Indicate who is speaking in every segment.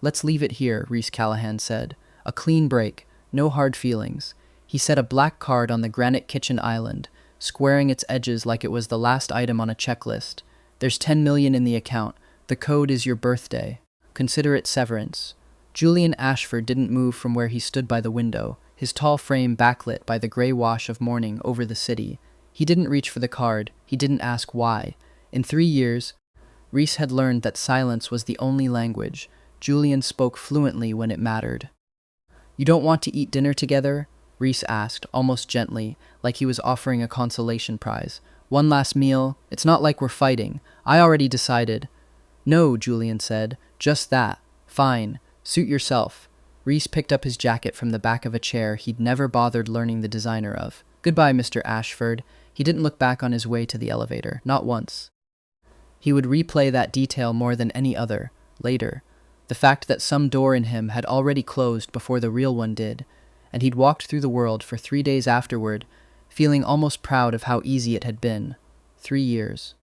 Speaker 1: "Let's leave it here," Reese Callahan said. "A clean break, no hard feelings." He set a black card on the granite kitchen island, squaring its edges like it was the last item on a checklist. "There's 10 million in the account. The code is your birthday. Consider it severance." Julian Ashford didn't move from where he stood by the window, his tall frame backlit by the gray wash of morning over the city. He didn't reach for the card. He didn't ask why. In 3 years, Reese had learned that silence was the only language. Julian spoke fluently when it mattered. "You don't want to eat dinner together?" Reese asked, almost gently, like he was offering a consolation prize. "One last meal? It's not like we're fighting. I already decided." "No," Julian said. "Just that. Fine. Suit yourself." Reese picked up his jacket from the back of a chair he'd never bothered learning the designer of. "Goodbye, Mr. Ashford." He didn't look back on his way to the elevator, not once. He would replay that detail more than any other, later. The fact that some door in him had already closed before the real one did, and he'd walked through the world for 3 days afterward, feeling almost proud of how easy it had been. 3 years.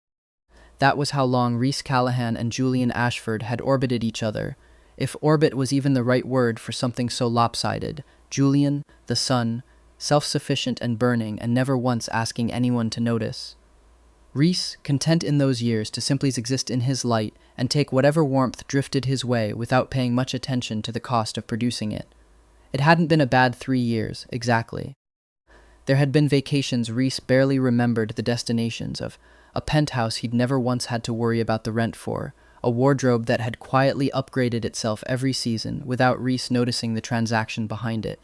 Speaker 1: That was how long Reese Callahan and Julian Ashford had orbited each other, if orbit was even the right word for something so lopsided. Julian, the sun, self-sufficient and burning and never once asking anyone to notice. Reese, content in those years to simply exist in his light and take whatever warmth drifted his way without paying much attention to the cost of producing it. It hadn't been a bad 3 years, exactly. There had been vacations Reese barely remembered the destinations of, a penthouse he'd never once had to worry about the rent for, a wardrobe that had quietly upgraded itself every season without Reese noticing the transaction behind it.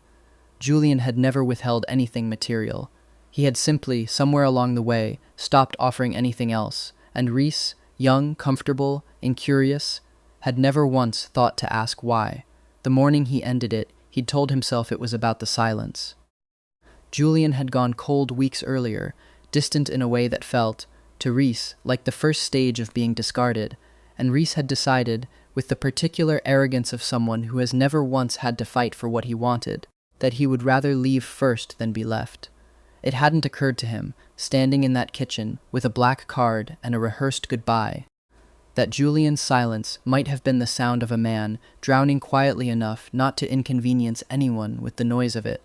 Speaker 1: Julian had never withheld anything material. He had simply, somewhere along the way, stopped offering anything else, and Reese, young, comfortable, incurious, had never once thought to ask why. The morning he ended it, he'd told himself it was about the silence. Julian had gone cold weeks earlier, distant in a way that felt, to Reese, like the first stage of being discarded, and Reese had decided, with the particular arrogance of someone who has never once had to fight for what he wanted, that he would rather leave first than be left. It hadn't occurred to him, standing in that kitchen, with a black card and a rehearsed goodbye, that Julian's silence might have been the sound of a man drowning quietly enough not to inconvenience anyone with the noise of it.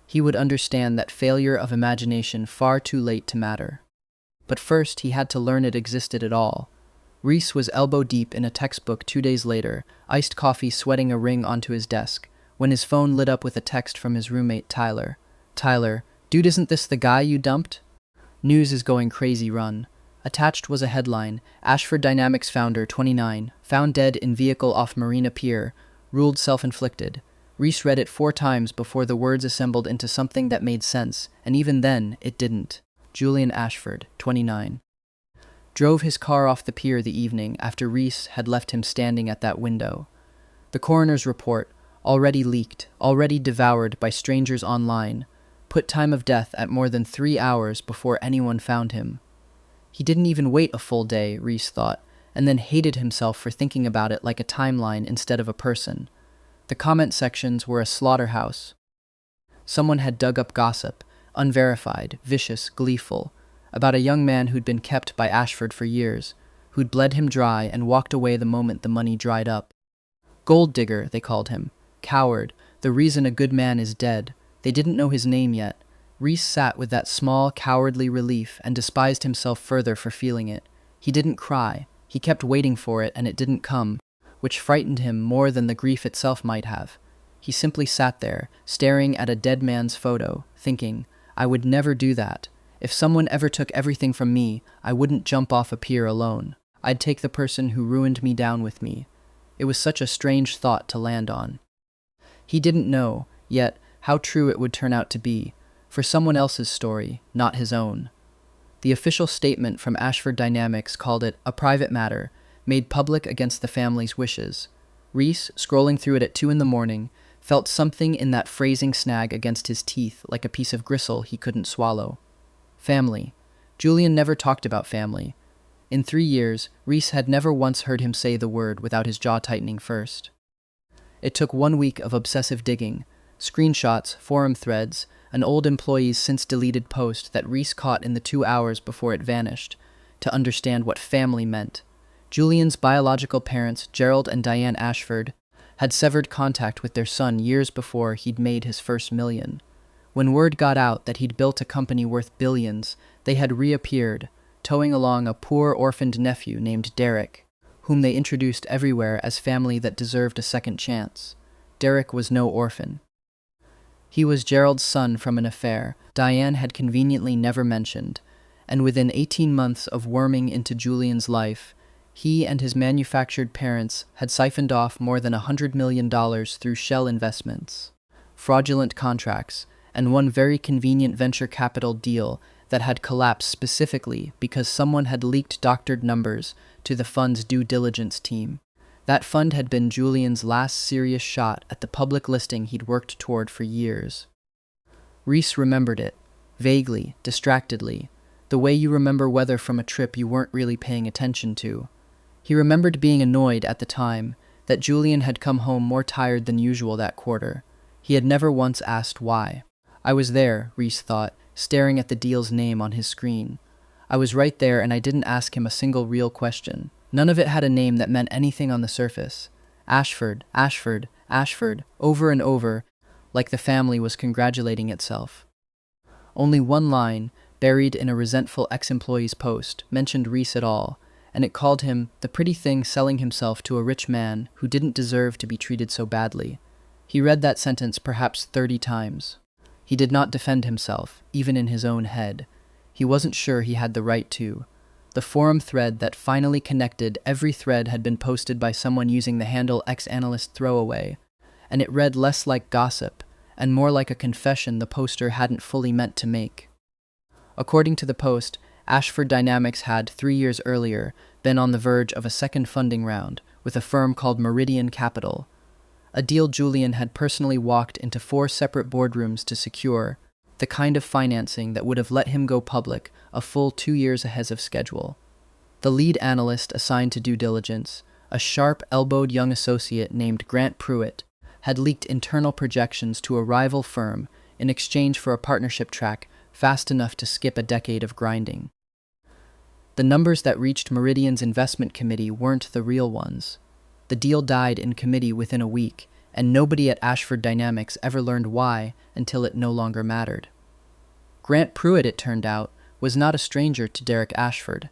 Speaker 1: He would understand that failure of imagination far too late to matter. But first he had to learn it existed at all. Reese was elbow-deep in a textbook 2 days later, iced coffee sweating a ring onto his desk, when his phone lit up with a text from his roommate Tyler. "Tyler, dude, isn't this the guy you dumped?" "News is going crazy, run." Attached was a headline: Ashford Dynamics founder, 29, found dead in vehicle off Marina Pier, ruled self-inflicted. Reese read it 4 times before the words assembled into something that made sense, and even then, it didn't. Julian Ashford, 29. Drove his car off the pier the evening after Reese had left him standing at that window. The coroner's report, already leaked, already devoured by strangers online, put time of death at more than 3 hours before anyone found him. He didn't even wait a full day, Reese thought, and then hated himself for thinking about it like a timeline instead of a person. The comment sections were a slaughterhouse. Someone had dug up gossip, unverified, vicious, gleeful, about a young man who'd been kept by Ashford for years, who'd bled him dry and walked away the moment the money dried up. Gold digger, they called him. Coward, the reason a good man is dead. They didn't know his name yet. Reese sat with that small, cowardly relief and despised himself further for feeling it. He didn't cry. He kept waiting for it, and it didn't come, which frightened him more than the grief itself might have. He simply sat there, staring at a dead man's photo, thinking, I would never do that. If someone ever took everything from me, I wouldn't jump off a pier alone. I'd take the person who ruined me down with me. It was such a strange thought to land on. He didn't know, yet, how true it would turn out to be, for someone else's story, not his own. The official statement from Ashford Dynamics called it a private matter, made public against the family's wishes. Reese, scrolling through it at 2 a.m, felt something in that phrasing snag against his teeth like a piece of gristle he couldn't swallow. Family. Julian never talked about family. In 3 years, Reese had never once heard him say the word without his jaw tightening first. It took 1 week of obsessive digging, screenshots, forum threads, an old employee's since-deleted post that Reese caught in the 2 hours before it vanished, to understand what family meant. Julian's biological parents, Gerald and Diane Ashford, had severed contact with their son years before he'd made his first million. When word got out that he'd built a company worth billions, they had reappeared, towing along a poor orphaned nephew named Derek, whom they introduced everywhere as family that deserved a second chance. Derek was no orphan. He was Gerald's son from an affair Diane had conveniently never mentioned, and within 18 months of worming into Julian's life, he and his manufactured parents had siphoned off more than $100 million through shell investments, fraudulent contracts, and one very convenient venture capital deal that had collapsed specifically because someone had leaked doctored numbers to the fund's due diligence team. That fund had been Julian's last serious shot at the public listing he'd worked toward for years. Reese remembered it, vaguely, distractedly, the way you remember weather from a trip you weren't really paying attention to. He remembered being annoyed at the time that Julian had come home more tired than usual that quarter. He had never once asked why. I was there, Reese thought, staring at the deal's name on his screen. I was right there and I didn't ask him a single real question. None of it had a name that meant anything on the surface. Ashford, Ashford, Ashford, over and over, like the family was congratulating itself. Only one line, buried in a resentful ex-employee's post, mentioned Reese at all, and it called him the pretty thing selling himself to a rich man who didn't deserve to be treated so badly. He read that sentence perhaps 30 times. He did not defend himself, even in his own head. He wasn't sure he had the right to. The forum thread that finally connected every thread had been posted by someone using the handle ex-analyst throwaway, and it read less like gossip and more like a confession the poster hadn't fully meant to make. According to the post, Ashford Dynamics had, 3 years earlier, been on the verge of a second funding round with a firm called Meridian Capital, a deal Julian had personally walked into 4 separate boardrooms to secure, the kind of financing that would have let him go public a full 2 years ahead of schedule. The lead analyst assigned to due diligence, a sharp-elbowed young associate named Grant Pruitt, had leaked internal projections to a rival firm in exchange for a partnership track fast enough to skip a decade of grinding. The numbers that reached Meridian's investment committee weren't the real ones. The deal died in committee within a week, and nobody at Ashford Dynamics ever learned why until it no longer mattered. Grant Pruitt, it turned out, was not a stranger to Derek Ashford.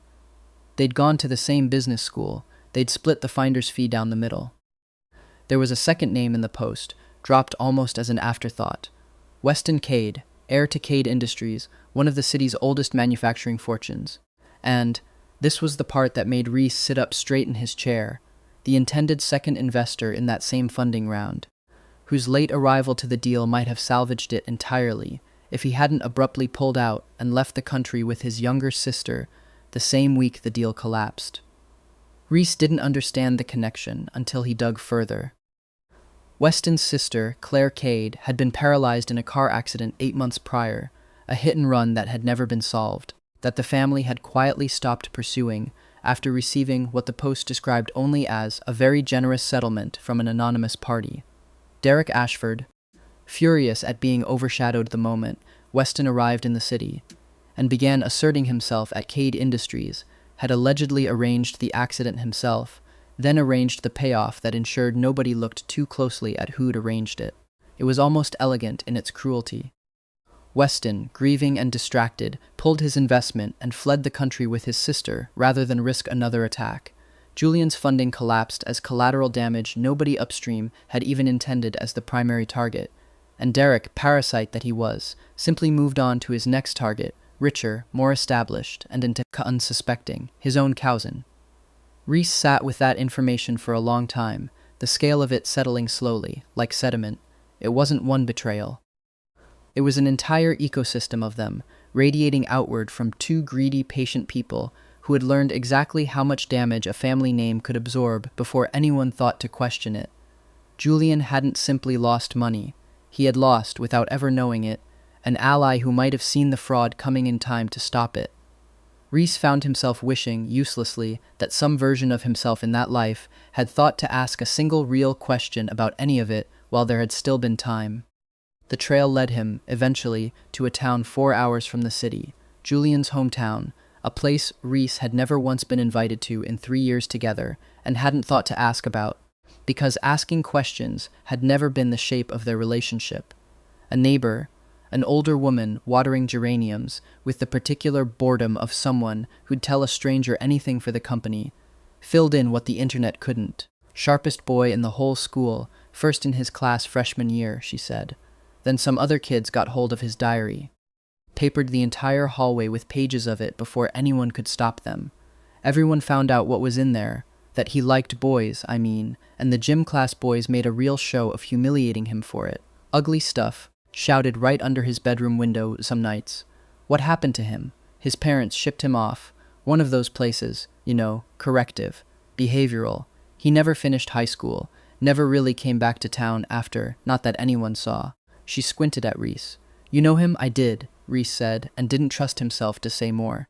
Speaker 1: They'd gone to the same business school. They'd split the finder's fee down the middle. There was a second name in the post, dropped almost as an afterthought. Weston Cade, heir to Cade Industries, one of the city's oldest manufacturing fortunes. And this was the part that made Reese sit up straight in his chair, the intended second investor in that same funding round, whose late arrival to the deal might have salvaged it entirely if he hadn't abruptly pulled out and left the country with his younger sister the same week the deal collapsed. Reese didn't understand the connection until he dug further. Weston's sister, Claire Cade, had been paralyzed in a car accident 8 months prior, a hit-and-run that had never been solved, that the family had quietly stopped pursuing after receiving what the Post described only as a very generous settlement from an anonymous party. Derek Ashford, furious at being overshadowed the moment Weston arrived in the city, and began asserting himself at Cade Industries, had allegedly arranged the accident himself, then arranged the payoff that ensured nobody looked too closely at who'd arranged it. It was almost elegant in its cruelty. Weston, grieving and distracted, pulled his investment and fled the country with his sister rather than risk another attack. Julian's funding collapsed as collateral damage nobody upstream had even intended as the primary target, and Derek, parasite that he was, simply moved on to his next target, richer, more established, and into unsuspecting, his own cousin. Reese sat with that information for a long time, the scale of it settling slowly, like sediment. It wasn't one betrayal. It was an entire ecosystem of them, radiating outward from 2 greedy, patient people who had learned exactly how much damage a family name could absorb before anyone thought to question it. Julian hadn't simply lost money. He had lost, without ever knowing it, an ally who might have seen the fraud coming in time to stop it. Reese found himself wishing, uselessly, that some version of himself in that life had thought to ask a single real question about any of it while there had still been time. The trail led him, eventually, to a town 4 hours from the city, Julian's hometown, a place Reese had never once been invited to in 3 years together and hadn't thought to ask about. because asking questions had never been the shape of their relationship. A neighbor, an older woman watering geraniums with the particular boredom of someone who'd tell a stranger anything for the company, filled in what the internet couldn't. Sharpest boy in the whole school, first in his class freshman year, she said. Then some other kids got hold of his diary, papered the entire hallway with pages of it before anyone could stop them. Everyone found out what was in there, that he liked boys, and the gym class boys made a real show of humiliating him for it. Ugly stuff, shouted right under his bedroom window some nights. What happened to him? His parents shipped him off. One of those places, corrective, behavioral. He never finished high school, never really came back to town after, not that anyone saw. She squinted at Reese. You know him? I did, Reese said, and didn't trust himself to say more.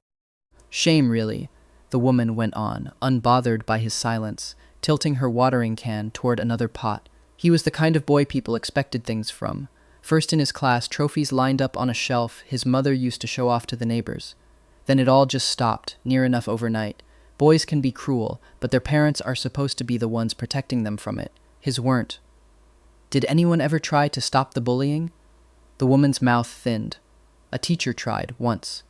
Speaker 1: Shame, really, the woman went on, unbothered by his silence, tilting her watering can toward another pot. He was the kind of boy people expected things from. First in his class, trophies lined up on a shelf his mother used to show off to the neighbors. Then it all just stopped, near enough overnight. Boys can be cruel, but their parents are supposed to be the ones protecting them from it. His weren't. Did anyone ever try to stop the bullying? The woman's mouth thinned. A teacher tried, once.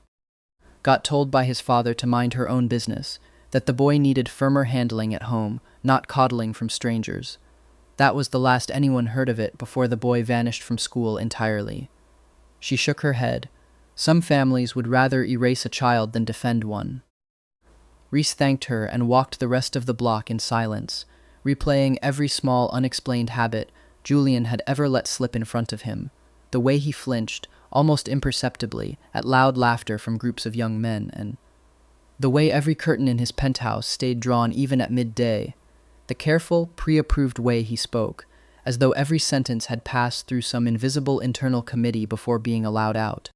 Speaker 1: Got told by his father to mind her own business, that the boy needed firmer handling at home, not coddling from strangers. That was the last anyone heard of it before the boy vanished from school entirely. She shook her head. Some families would rather erase a child than defend one. Reese thanked her and walked the rest of the block in silence, replaying every small unexplained habit Julian had ever let slip in front of him. The way he flinched, almost imperceptibly, at loud laughter from groups of young men, and the way every curtain in his penthouse stayed drawn even at midday. The careful, pre-approved way he spoke, as though every sentence had passed through some invisible internal committee before being allowed out.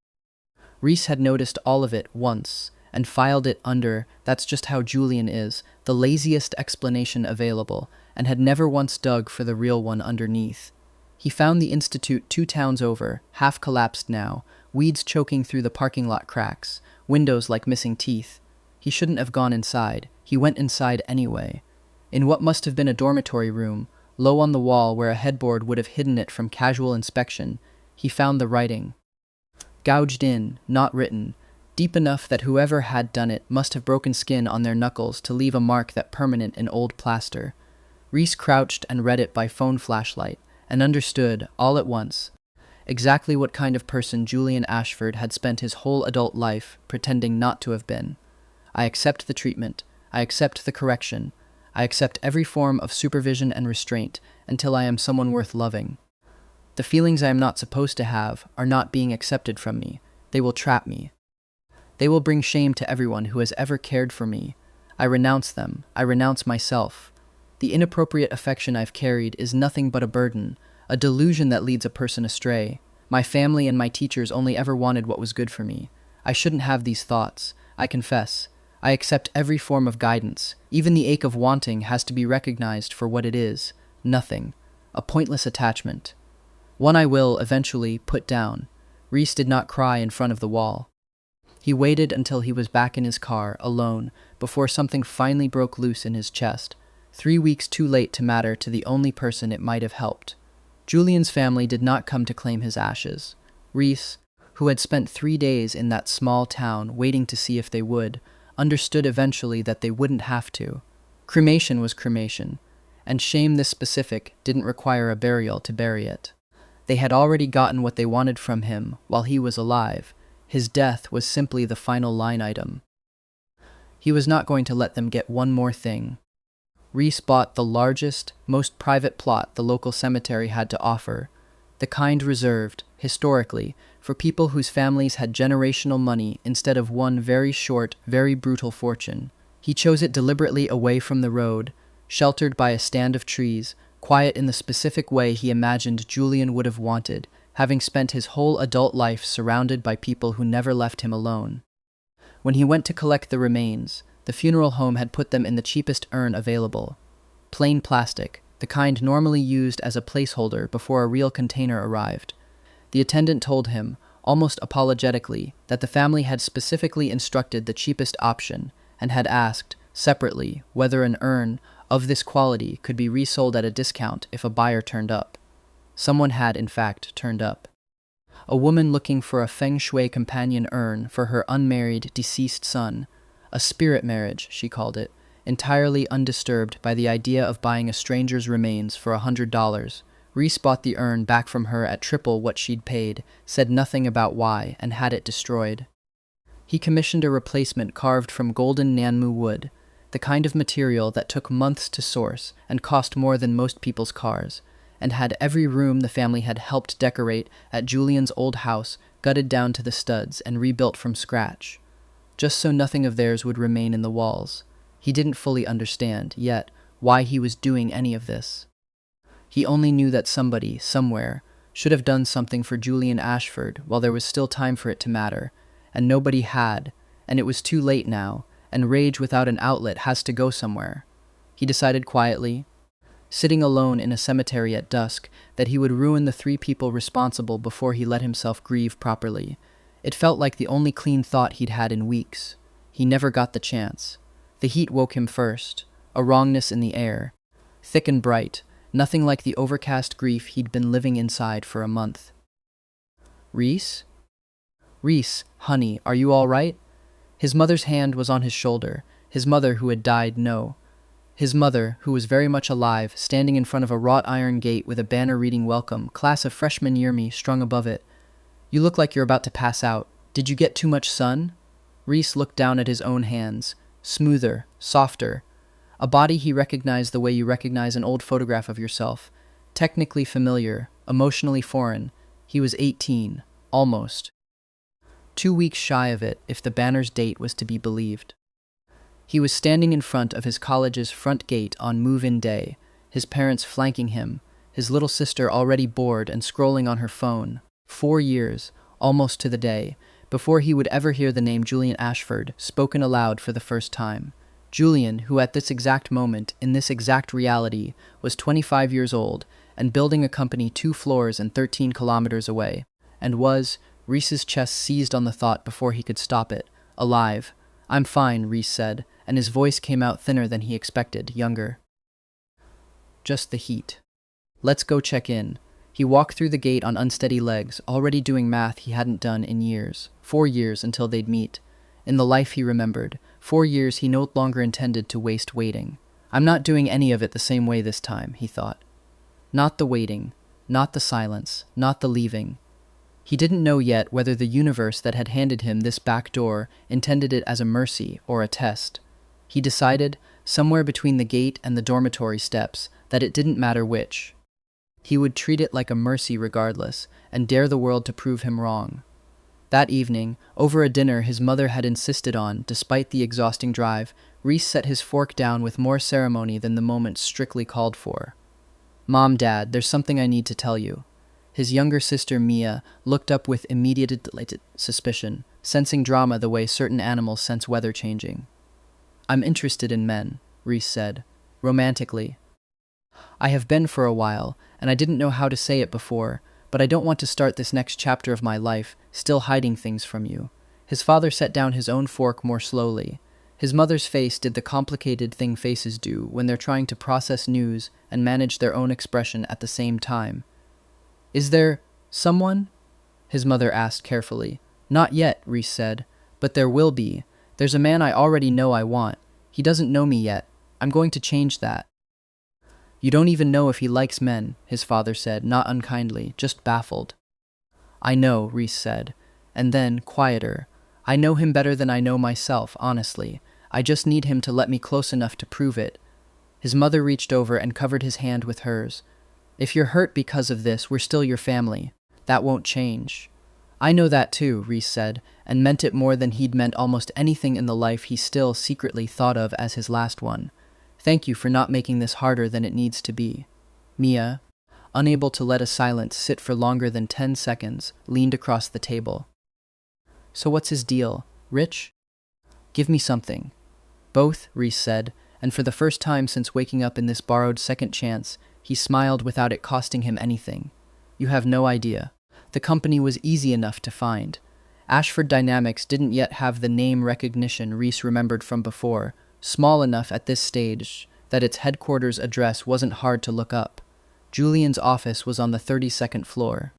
Speaker 1: Reese had noticed all of it once, and filed it under, "That's just how Julian is," the laziest explanation available, and had never once dug for the real one underneath. He found the institute 2 towns over, half collapsed now, weeds choking through the parking lot cracks, windows like missing teeth. He shouldn't have gone inside. He went inside anyway. In what must have been a dormitory room, low on the wall where a headboard would have hidden it from casual inspection, he found the writing. Gouged in, not written, deep enough that whoever had done it must have broken skin on their knuckles to leave a mark that permanent in old plaster. Reese crouched and read it by phone flashlight, and understood, all at once, exactly what kind of person Julian Ashford had spent his whole adult life pretending not to have been. I accept the treatment. I accept the correction. I accept every form of supervision and restraint until I am someone worth loving. The feelings I am not supposed to have are not being accepted from me. They will trap me. They will bring shame to everyone who has ever cared for me. I renounce them. I renounce myself. The inappropriate affection I've carried is nothing but a burden, a delusion that leads a person astray. My family and my teachers only ever wanted what was good for me. I shouldn't have these thoughts. I confess. I accept every form of guidance. Even the ache of wanting has to be recognized for what it is. Nothing. A pointless attachment. One I will, eventually, put down. Reese did not cry in front of the wall. He waited until he was back in his car, alone, before something finally broke loose in his chest. 3 weeks too late to matter to the only person it might have helped. Julian's family did not come to claim his ashes. Reese, who had spent 3 days in that small town waiting to see if they would, understood eventually that they wouldn't have to. Cremation was cremation, and shame this specific didn't require a burial to bury it. They had already gotten what they wanted from him while he was alive. His death was simply the final line item. He was not going to let them get one more thing. Reese bought the largest, most private plot the local cemetery had to offer, the kind reserved, historically, for people whose families had generational money instead of one very short, very brutal fortune. He chose it deliberately away from the road, sheltered by a stand of trees, quiet in the specific way he imagined Julian would have wanted, having spent his whole adult life surrounded by people who never left him alone. When he went to collect the remains, the funeral home had put them in the cheapest urn available. Plain plastic, the kind normally used as a placeholder before a real container arrived. The attendant told him, almost apologetically, that the family had specifically instructed the cheapest option and had asked, separately, whether an urn, of this quality could be resold at a discount if a buyer turned up. Someone had, in fact, turned up. A woman looking for a feng shui companion urn for her unmarried, deceased son. A spirit marriage, she called it, entirely undisturbed by the idea of buying a stranger's remains for $100. Reese bought the urn back from her at triple what she'd paid, said nothing about why, and had it destroyed. He commissioned a replacement carved from golden Nanmu wood, the kind of material that took months to source and cost more than most people's cars, and had every room the family had helped decorate at Julian's old house gutted down to the studs and rebuilt from scratch, just so nothing of theirs would remain in the walls. He didn't fully understand, yet, why he was doing any of this. He only knew that somebody, somewhere, should have done something for Julian Ashford while there was still time for it to matter, and nobody had, and it was too late now, and rage without an outlet has to go somewhere. He decided quietly, sitting alone in a cemetery at dusk, that he would ruin the 3 people responsible before he let himself grieve properly. It felt like the only clean thought he'd had in weeks. He never got the chance. The heat woke him first, a wrongness in the air, thick and bright, nothing like the overcast grief he'd been living inside for a month. Reese? Reese, honey, are you all right? His mother's hand was on his shoulder. His mother who had died, no. His mother, who was very much alive, standing in front of a wrought iron gate with a banner reading "Welcome, class of freshman year me" strung above it. You look like you're about to pass out. Did you get too much sun? Reese looked down at his own hands. Smoother, softer. A body he recognized the way you recognize an old photograph of yourself. Technically familiar, emotionally foreign. He was 18, almost. 2 weeks shy of it, if the banner's date was to be believed. He was standing in front of his college's front gate on move-in day, his parents flanking him, his little sister already bored and scrolling on her phone. 4 years, almost to the day, before he would ever hear the name Julian Ashford spoken aloud for the first time. Julian, who at this exact moment, in this exact reality, was 25 years old and building a company 2 floors and 13 kilometers away, and was, Reese's chest seized on the thought before he could stop it, alive. "I'm fine," Reese said, and his voice came out thinner than he expected, younger. "Just the heat. Let's go check in." He walked through the gate on unsteady legs, already doing math he hadn't done in years. 4 years until they'd meet. In the life he remembered, 4 years he no longer intended to waste waiting. "I'm not doing any of it the same way this time," he thought. Not the waiting, not the silence, not the leaving. He didn't know yet whether the universe that had handed him this back door intended it as a mercy or a test. He decided, somewhere between the gate and the dormitory steps, that it didn't matter which. He would treat it like a mercy regardless, and dare the world to prove him wrong. That evening, over a dinner his mother had insisted on, despite the exhausting drive, Reese set his fork down with more ceremony than the moment strictly called for. "Mom, Dad, there's something I need to tell you." His younger sister, Mia, looked up with immediate suspicion, sensing drama the way certain animals sense weather changing. "I'm interested in men," Reese said, romantically. "I have been for a while, and I didn't know how to say it before, but I don't want to start this next chapter of my life still hiding things from you." His father set down his own fork more slowly. His mother's face did the complicated thing faces do when they're trying to process news and manage their own expression at the same time. "Is there someone?" his mother asked carefully. "Not yet," Reese said, "but there will be. There's a man I already know I want. He doesn't know me yet. I'm going to change that." "You don't even know if he likes men," his father said, not unkindly, just baffled. "I know," Reese said, and then, quieter, "I know him better than I know myself, honestly. I just need him to let me close enough to prove it." His mother reached over and covered his hand with hers. "If you're hurt because of this, we're still your family. That won't change." "I know that too," Reese said, and meant it more than he'd meant almost anything in the life he still secretly thought of as his last one. "Thank you for not making this harder than it needs to be." Mia, unable to let a silence sit for longer than 10 seconds, leaned across the table. "So what's his deal? Rich?" "Give me something." "Both," Reese said, and for the first time since waking up in this borrowed second chance, he smiled without it costing him anything. "You have no idea. The company was easy enough to find. Ashford Dynamics didn't yet have the name recognition Reese remembered from before, small enough at this stage that its headquarters address wasn't hard to look up. Julian's office was on the 32nd floor.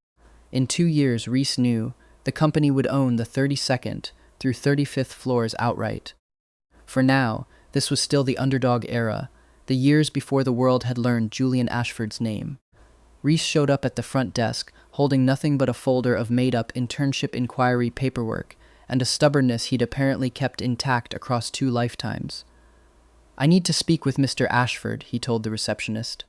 Speaker 1: In 2 years, Reese knew, the company would own the 32nd through 35th floors outright. For now, this was still the underdog era, the years before the world had learned Julian Ashford's name. Reese showed up at the front desk, holding nothing but a folder of made-up internship inquiry paperwork and a stubbornness he'd apparently kept intact across 2 lifetimes. "I need to speak with Mr. Ashford," he told the receptionist.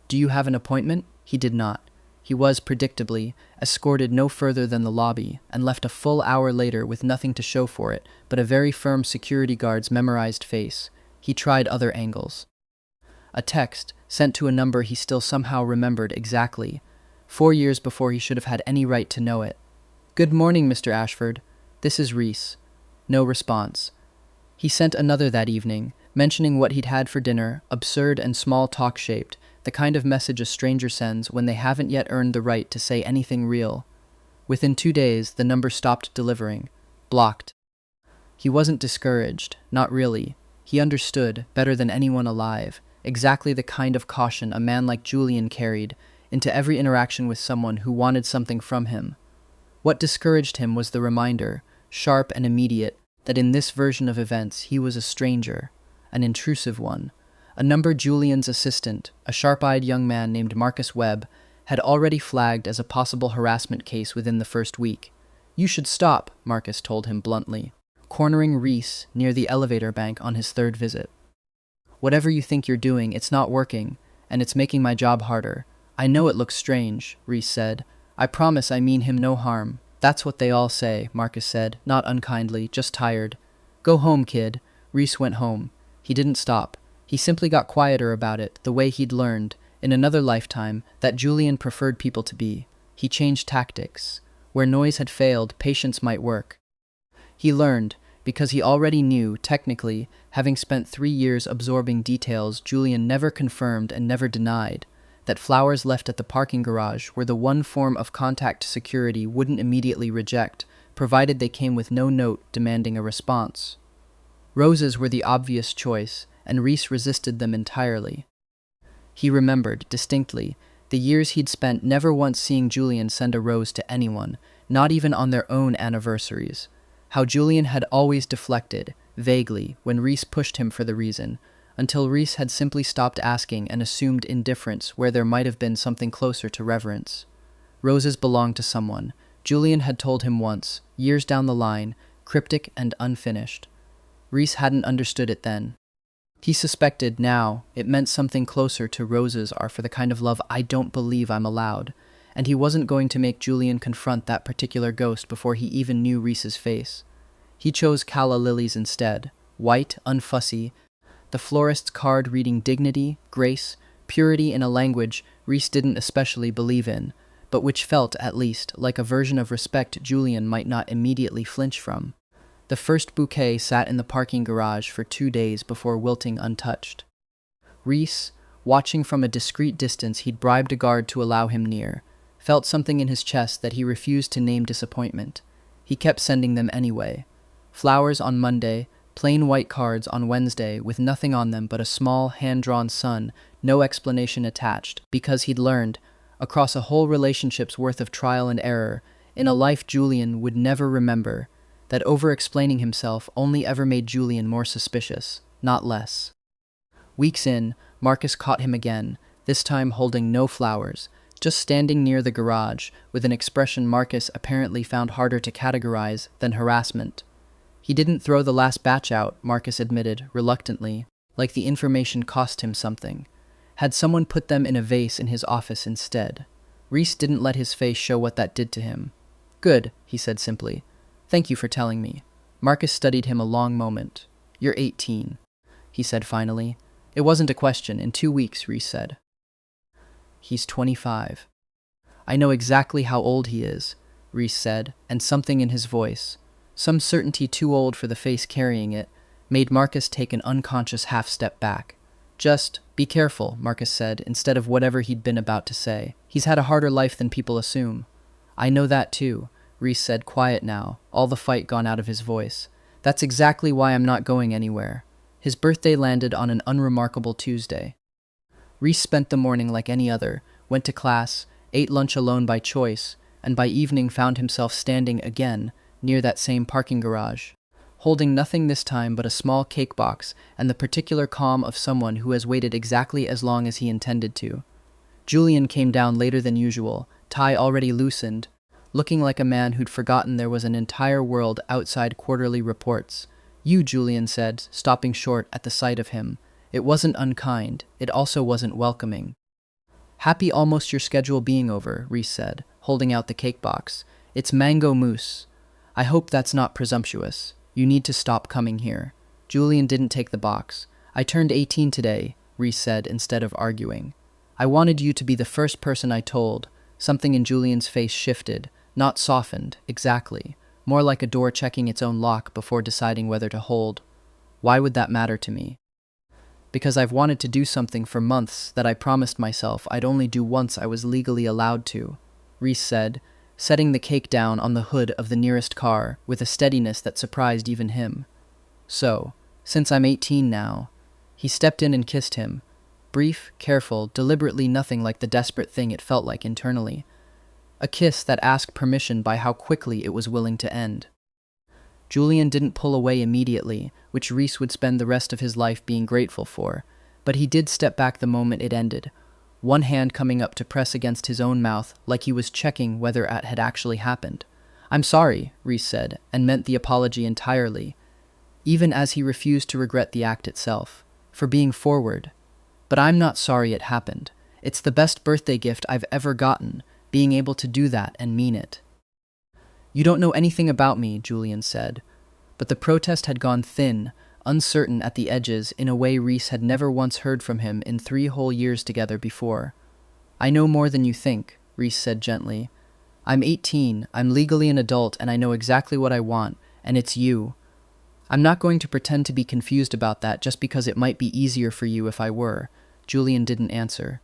Speaker 1: "Do you have an appointment?" He did not. He was, predictably, escorted no further than the lobby and left a full hour later with nothing to show for it but a very firm security guard's memorized face. He tried other angles. A text, sent to a number he still somehow remembered exactly, 4 years before he should have had any right to know it. "Good morning, Mr. Ashford. This is Reese." No response. He sent another that evening, mentioning what he'd had for dinner, absurd and small talk shaped, the kind of message a stranger sends when they haven't yet earned the right to say anything real. Within 2 days, the number stopped delivering. Blocked. He wasn't discouraged, not really. He understood, better than anyone alive, exactly the kind of caution a man like Julian carried into every interaction with someone who wanted something from him. What discouraged him was the reminder, sharp and immediate, that in this version of events he was a stranger, an intrusive one. A number Julian's assistant, a sharp-eyed young man named Marcus Webb, had already flagged as a possible harassment case within the first week. "You should stop," Marcus told him bluntly, cornering Reese near the elevator bank on his 3rd visit. "Whatever you think you're doing, it's not working, and it's making my job harder. I know it looks strange," Reese said. "I promise I mean him no harm." "That's what they all say," Marcus said, not unkindly, just tired. "Go home, kid." Reese went home. He didn't stop. He simply got quieter about it, the way he'd learned, in another lifetime, that Julian preferred people to be. He changed tactics. Where noise had failed, patience might work. He learned, because he already knew, technically, having spent 3 years absorbing details Julian never confirmed and never denied, that flowers left at the parking garage were the one form of contact security wouldn't immediately reject, provided they came with no note demanding a response. Roses were the obvious choice, and Reese resisted them entirely. He remembered, distinctly, the years he'd spent never once seeing Julian send a rose to anyone, not even on their own anniversaries. How Julian had always deflected, vaguely, when Reese pushed him for the reason, until Reese had simply stopped asking and assumed indifference where there might have been something closer to reverence. Roses belonged to someone. Julian had told him once, years down the line, cryptic and unfinished. Reese hadn't understood it then. He suspected, now, it meant something closer to roses are for the kind of love I don't believe I'm allowed, and he wasn't going to make Julian confront that particular ghost before he even knew Reese's face. He chose calla lilies instead, white, unfussy, the florist's card reading dignity, grace, purity in a language Reese didn't especially believe in, but which felt, at least, like a version of respect Julian might not immediately flinch from. The first bouquet sat in the parking garage for 2 days before wilting untouched. Reese, watching from a discreet distance he'd bribed a guard to allow him near, felt something in his chest that he refused to name disappointment. He kept sending them anyway. Flowers on Monday, plain white cards on Wednesday with nothing on them but a small, hand-drawn sun, no explanation attached, because he'd learned, across a whole relationship's worth of trial and error, in a life Julian would never remember, that over-explaining himself only ever made Julian more suspicious, not less. Weeks in, Marcus caught him again, this time holding no flowers, just standing near the garage, with an expression Marcus apparently found harder to categorize than harassment. He didn't throw the last batch out, Marcus admitted, reluctantly, like the information cost him something. Had someone put them in a vase in his office instead. Reese didn't let his face show what that did to him. "Good," he said simply. "Thank you for telling me." Marcus studied him a long moment. "You're 18, he said finally. "It wasn't a question. In 2 weeks, Reese said." "He's 25. "I know exactly how old he is," Reese said, and something in his voice, some certainty too old for the face carrying it, made Marcus take an unconscious half-step back. "Just be careful," Marcus said, instead of whatever he'd been about to say. "He's had a harder life than people assume." "I know that too," Reese said, quiet now, all the fight gone out of his voice. "That's exactly why I'm not going anywhere." His birthday landed on an unremarkable Tuesday. Reese spent the morning like any other, went to class, ate lunch alone by choice, and by evening found himself standing again near that same parking garage, holding nothing this time but a small cake box and the particular calm of someone who has waited exactly as long as he intended to. Julian came down later than usual, tie already loosened, looking like a man who'd forgotten there was an entire world outside quarterly reports. "You," Julian said, stopping short at the sight of him. It wasn't unkind, it also wasn't welcoming. "Happy almost your schedule being over," Reese said, holding out the cake box. "It's mango mousse. I hope that's not presumptuous. You need to stop coming here." Julian didn't take the box. "I turned 18 today," Reese said instead of arguing. "I wanted you to be the first person I told." Something in Julian's face shifted, not softened, exactly, more like a door checking its own lock before deciding whether to hold. "Why would that matter to me?" "Because I've wanted to do something for months that I promised myself I'd only do once I was legally allowed to," Reese said, setting the cake down on the hood of the nearest car with a steadiness that surprised even him. "So, since I'm 18 now." He stepped in and kissed him. Brief, careful, deliberately nothing like the desperate thing it felt like internally. A kiss that asked permission by how quickly it was willing to end. Julian didn't pull away immediately, which Reese would spend the rest of his life being grateful for, but he did step back the moment it ended, one hand coming up to press against his own mouth like he was checking whether it had actually happened. "I'm sorry," Reese said, and meant the apology entirely, even as he refused to regret the act itself, for being forward. "But I'm not sorry it happened. It's the best birthday gift I've ever gotten, being able to do that and mean it." "You don't know anything about me," Julian said. But the protest had gone thin, uncertain at the edges in a way Reese had never once heard from him in 3 whole years together before. "I know more than you think," Reese said gently. "I'm 18, I'm legally an adult, and I know exactly what I want, and it's you. I'm not going to pretend to be confused about that just because it might be easier for you if I were." Julian didn't answer.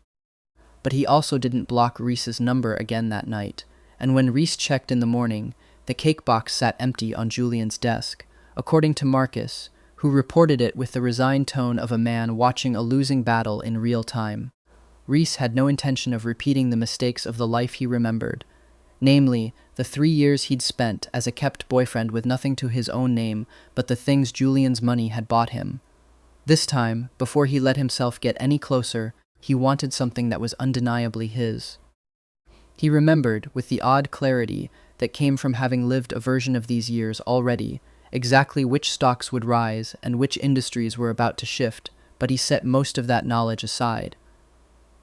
Speaker 1: But he also didn't block Reese's number again that night, and when Reese checked in the morning, the cake box sat empty on Julian's desk, according to Marcus, who reported it with the resigned tone of a man watching a losing battle in real time. Reese had no intention of repeating the mistakes of the life he remembered, namely, the 3 years he'd spent as a kept boyfriend with nothing to his own name but the things Julian's money had bought him. This time, before he let himself get any closer, he wanted something that was undeniably his. He remembered, with the odd clarity that came from having lived a version of these years already, exactly which stocks would rise and which industries were about to shift, but he set most of that knowledge aside.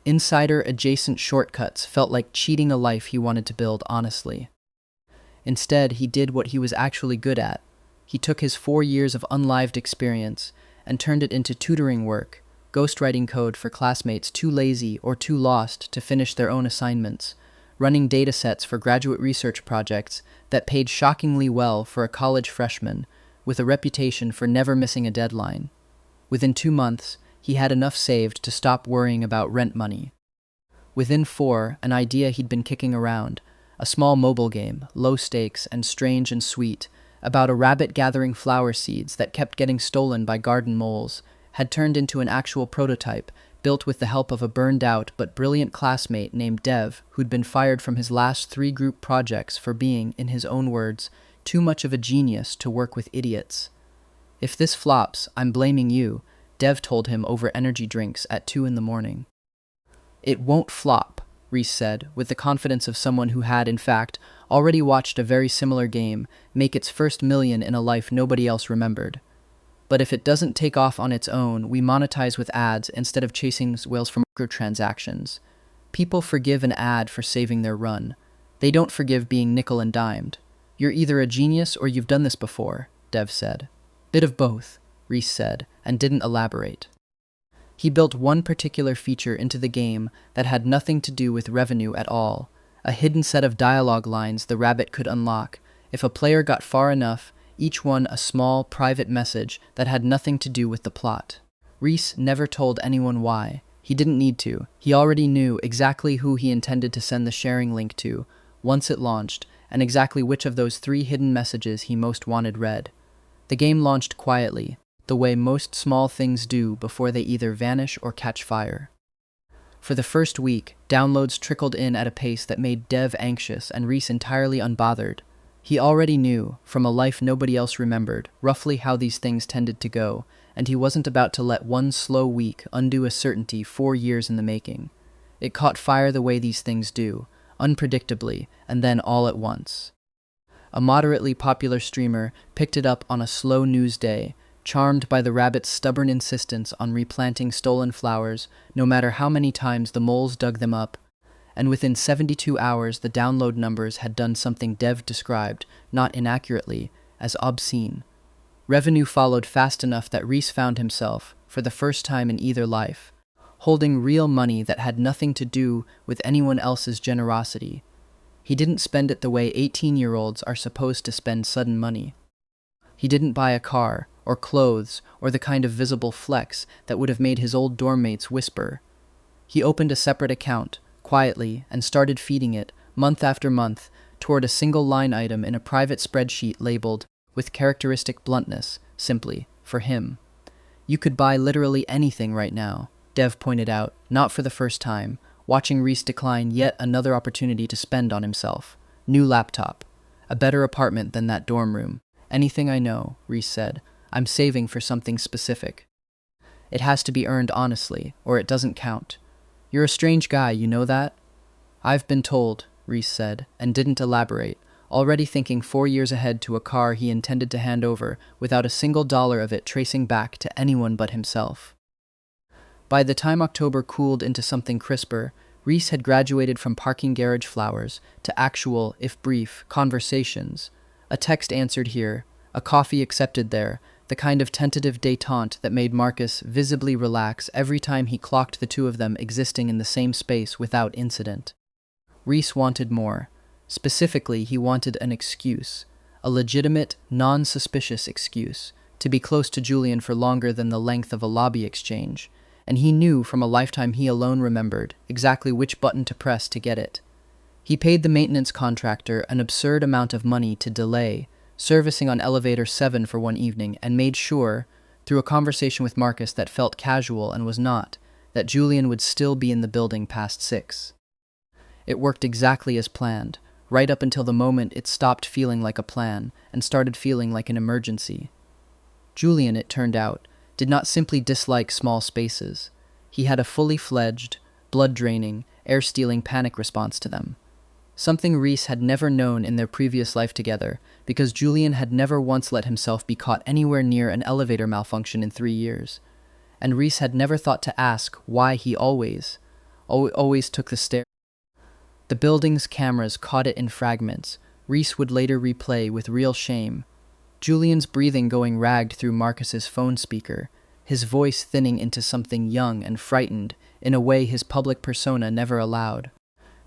Speaker 1: Insider-adjacent shortcuts felt like cheating a life he wanted to build honestly. Instead, he did what he was actually good at. He took his 4 years of unlived experience and turned it into tutoring work, ghostwriting code for classmates too lazy or too lost to finish their own assignments, running datasets for graduate research projects that paid shockingly well for a college freshman, with a reputation for never missing a deadline. Within 2 months, he had enough saved to stop worrying about rent money. Within 4, an idea he'd been kicking around, a small mobile game, low stakes and strange and sweet, about a rabbit gathering flower seeds that kept getting stolen by garden moles, had turned into an actual prototype, built with the help of a burned-out but brilliant classmate named Dev, who'd been fired from his last 3 group projects for being, in his own words, too much of a genius to work with idiots. "If this flops, I'm blaming you," Dev told him over energy drinks at 2 in the morning. "It won't flop," Reese said, with the confidence of someone who had, in fact, already watched a very similar game make its first million in a life nobody else remembered. "But if it doesn't take off on its own, we monetize with ads instead of chasing whales for microtransactions. People forgive an ad for saving their run. They don't forgive being nickel and dimed. You're either a genius or you've done this before," Dev said. "Bit of both," Reese said, and didn't elaborate. He built one particular feature into the game that had nothing to do with revenue at all, a hidden set of dialogue lines the rabbit could unlock. If a player got far enough, each one a small, private message that had nothing to do with the plot. Reese never told anyone why. He didn't need to. He already knew exactly who he intended to send the sharing link to, once it launched, and exactly which of those 3 hidden messages he most wanted read. The game launched quietly, the way most small things do before they either vanish or catch fire. For the first week, downloads trickled in at a pace that made Dev anxious and Reese entirely unbothered. He already knew, from a life nobody else remembered, roughly how these things tended to go, and he wasn't about to let one slow week undo a certainty 4 years in the making. It caught fire the way these things do, unpredictably, and then all at once. A moderately popular streamer picked it up on a slow news day, charmed by the rabbit's stubborn insistence on replanting stolen flowers, no matter how many times the moles dug them up, and within 72 hours the download numbers had done something Dev described, not inaccurately, as obscene. Revenue followed fast enough that Reese found himself, for the first time in either life, holding real money that had nothing to do with anyone else's generosity. He didn't spend it the way 18-year-olds are supposed to spend sudden money. He didn't buy a car, or clothes, or the kind of visible flex that would have made his old dorm mates whisper. He opened a separate account, quietly, and started feeding it, month after month, toward a single line item in a private spreadsheet labeled, with characteristic bluntness, simply, for him. You could buy literally anything right now, Dev pointed out, not for the first time, watching Reese decline yet another opportunity to spend on himself. New laptop. A better apartment than that dorm room. Anything I know, Reese said. I'm saving for something specific. It has to be earned honestly, or it doesn't count. You're a strange guy, you know that? I've been told, Reese said, and didn't elaborate, already thinking 4 years ahead to a car he intended to hand over without a single dollar of it tracing back to anyone but himself. By the time October cooled into something crisper, Reese had graduated from parking garage flowers to actual, if brief, conversations. A text answered here, a coffee accepted there, the kind of tentative détente that made Marcus visibly relax every time he clocked the two of them existing in the same space without incident. Reese wanted more. Specifically, he wanted an excuse, a legitimate, non-suspicious excuse, to be close to Julian for longer than the length of a lobby exchange, and he knew from a lifetime he alone remembered exactly which button to press to get it. He paid the maintenance contractor an absurd amount of money to delay, servicing on elevator 7 for one evening, and made sure, through a conversation with Marcus that felt casual and was not, that Julian would still be in the building past 6. It worked exactly as planned, right up until the moment it stopped feeling like a plan and started feeling like an emergency. Julian, it turned out, did not simply dislike small spaces. He had a fully fledged, blood-draining, air-stealing panic response to them. Something Reese had never known in their previous life together, because Julian had never once let himself be caught anywhere near an elevator malfunction in 3 years. And Reese had never thought to ask why he always took the stairs. The building's cameras caught it in fragments. Reese would later replay with real shame. Julian's breathing going ragged through Marcus's phone speaker, his voice thinning into something young and frightened in a way his public persona never allowed.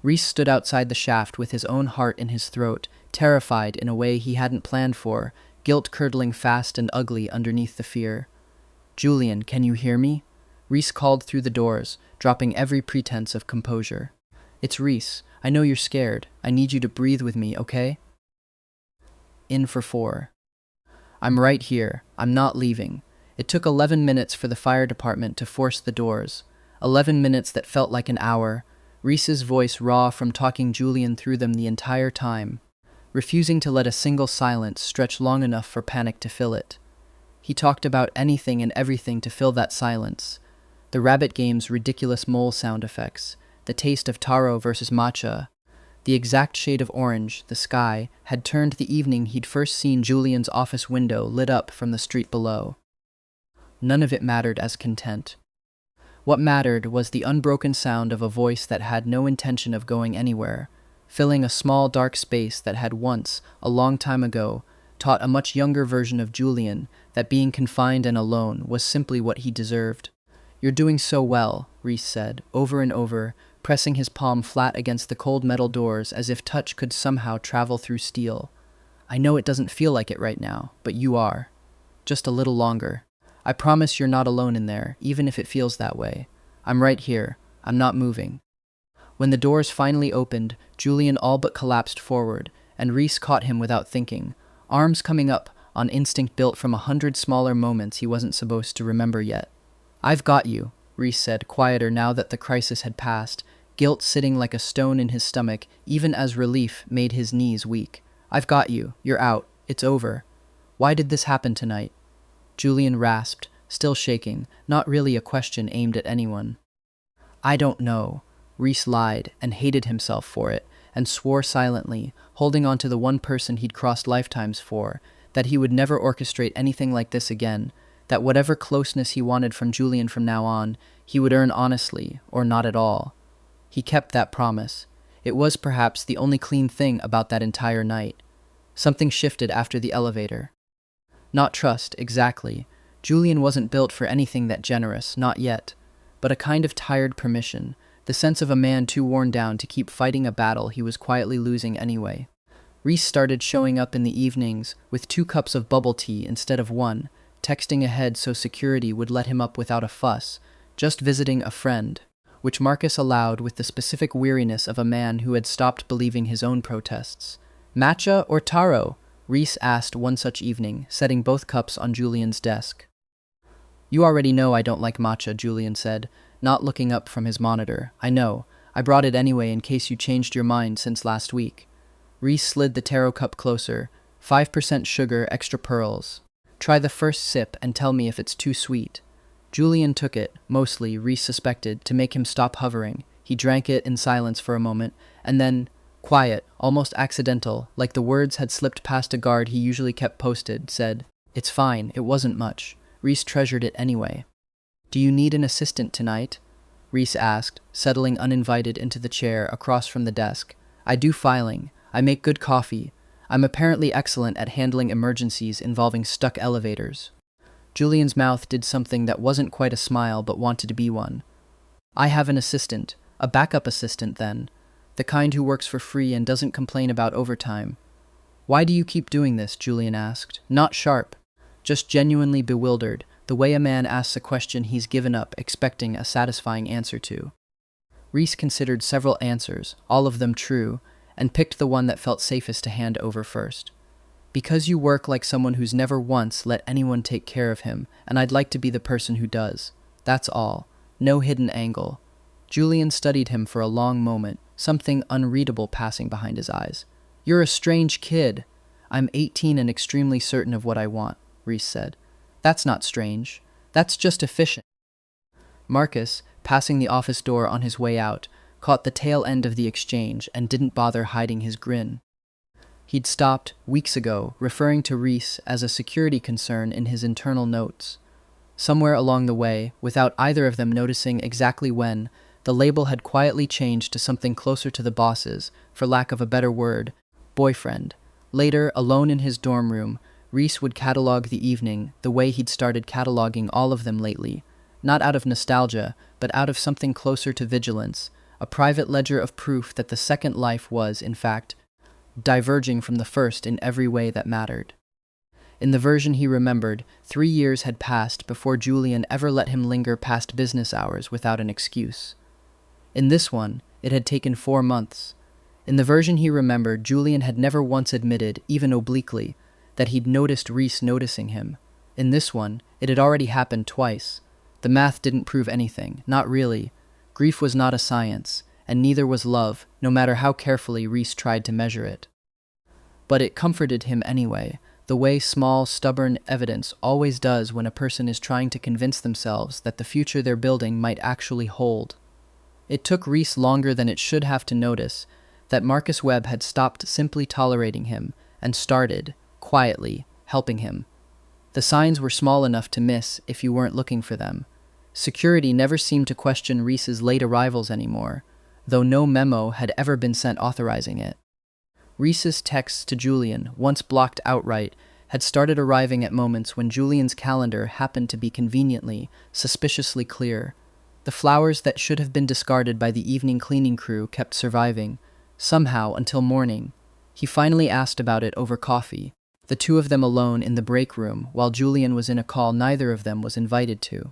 Speaker 1: Reese stood outside the shaft with his own heart in his throat, terrified in a way he hadn't planned for, guilt curdling fast and ugly underneath the fear. "Julian, can you hear me?" Reese called through the doors, dropping every pretense of composure. "It's Reese. I know you're scared. I need you to breathe with me, okay?" In for 4. "I'm right here. I'm not leaving." It took 11 minutes for the fire department to force the doors. 11 minutes that felt like an hour. Reese's voice raw from talking Julian through them the entire time, refusing to let a single silence stretch long enough for panic to fill it. He talked about anything and everything to fill that silence. The rabbit game's ridiculous mole sound effects, the taste of taro versus matcha, the exact shade of orange, the sky, had turned the evening he'd first seen Julian's office window lit up from the street below. None of it mattered as content. What mattered was the unbroken sound of a voice that had no intention of going anywhere, filling a small dark space that had once, a long time ago, taught a much younger version of Julian that being confined and alone was simply what he deserved. "You're doing so well," Reese said, over and over, pressing his palm flat against the cold metal doors as if touch could somehow travel through steel. "I know it doesn't feel like it right now, but you are. Just a little longer. I promise you're not alone in there, even if it feels that way. I'm right here. I'm not moving." When the doors finally opened, Julian all but collapsed forward, and Reese caught him without thinking, arms coming up on instinct built from 100 smaller moments he wasn't supposed to remember yet. "I've got you," Reese said, quieter now that the crisis had passed, guilt sitting like a stone in his stomach, even as relief made his knees weak. "I've got you. You're out. It's over." "Why did this happen tonight?" Julian rasped, still shaking, not really a question aimed at anyone. "I don't know." Reese lied and hated himself for it, and swore silently, holding on to the one person he'd crossed lifetimes for, that he would never orchestrate anything like this again, that whatever closeness he wanted from Julian from now on, he would earn honestly, or not at all. He kept that promise. It was perhaps the only clean thing about that entire night. Something shifted after the elevator. Not trust, exactly. Julian wasn't built for anything that generous, not yet. But a kind of tired permission, the sense of a man too worn down to keep fighting a battle he was quietly losing anyway. Reese started showing up in the evenings with 2 cups of bubble tea instead of 1, texting ahead so security would let him up without a fuss, just visiting a friend, which Marcus allowed with the specific weariness of a man who had stopped believing his own protests. "Matcha or taro?" Reese asked one such evening, setting both cups on Julian's desk. "You already know I don't like matcha," Julian said, not looking up from his monitor. "I know. I brought it anyway in case you changed your mind since last week." Reese slid the taro cup closer. 5% sugar, extra pearls. "Try the first sip and tell me if it's too sweet." Julian took it, mostly, Reese suspected, to make him stop hovering. He drank it in silence for a moment, and then, quiet, almost accidental, like the words had slipped past a guard he usually kept posted, said, "It's fine, it wasn't much." Reese treasured it anyway. "Do you need an assistant tonight?" Reese asked, settling uninvited into the chair across from the desk. "I do filing. I make good coffee. I'm apparently excellent at handling emergencies involving stuck elevators." Julian's mouth did something that wasn't quite a smile but wanted to be one. "I have an assistant. A backup assistant, then. The kind who works for free and doesn't complain about overtime." "Why do you keep doing this?" Julian asked. Not sharp, just genuinely bewildered, the way a man asks a question he's given up expecting a satisfying answer to. Reese considered several answers, all of them true, and picked the one that felt safest to hand over first. "Because you work like someone who's never once let anyone take care of him, and I'd like to be the person who does. That's all. No hidden angle." Julian studied him for a long moment, something unreadable passing behind his eyes. "You're a strange kid." "I'm 18 and extremely certain of what I want," Reese said. "That's not strange. That's just efficient." Marcus, passing the office door on his way out, caught the tail end of the exchange and didn't bother hiding his grin. He'd stopped, weeks ago, referring to Reese as a security concern in his internal notes. Somewhere along the way, without either of them noticing exactly when, the label had quietly changed to something closer to the boss's, for lack of a better word, boyfriend. Later, alone in his dorm room, Reese would catalog the evening the way he'd started cataloging all of them lately, not out of nostalgia, but out of something closer to vigilance, a private ledger of proof that the second life was, in fact, diverging from the first in every way that mattered. In the version he remembered, 3 years had passed before Julian ever let him linger past business hours without an excuse. In this one, it had taken 4 months. In the version he remembered, Julian had never once admitted, even obliquely, that he'd noticed Reese noticing him. In this one, it had already happened twice. The math didn't prove anything, not really. Grief was not a science, and neither was love, no matter how carefully Reese tried to measure it. But it comforted him anyway, the way small, stubborn evidence always does when a person is trying to convince themselves that the future they're building might actually hold. It took Reese longer than it should have to notice that Marcus Webb had stopped simply tolerating him and started, quietly, helping him. The signs were small enough to miss if you weren't looking for them. Security never seemed to question Reese's late arrivals anymore, though no memo had ever been sent authorizing it. Reese's texts to Julian, once blocked outright, had started arriving at moments when Julian's calendar happened to be conveniently, suspiciously clear. The flowers that should have been discarded by the evening cleaning crew kept surviving, somehow until morning. He finally asked about it over coffee, the 2 of them alone in the break room while Julian was in a call neither of them was invited to.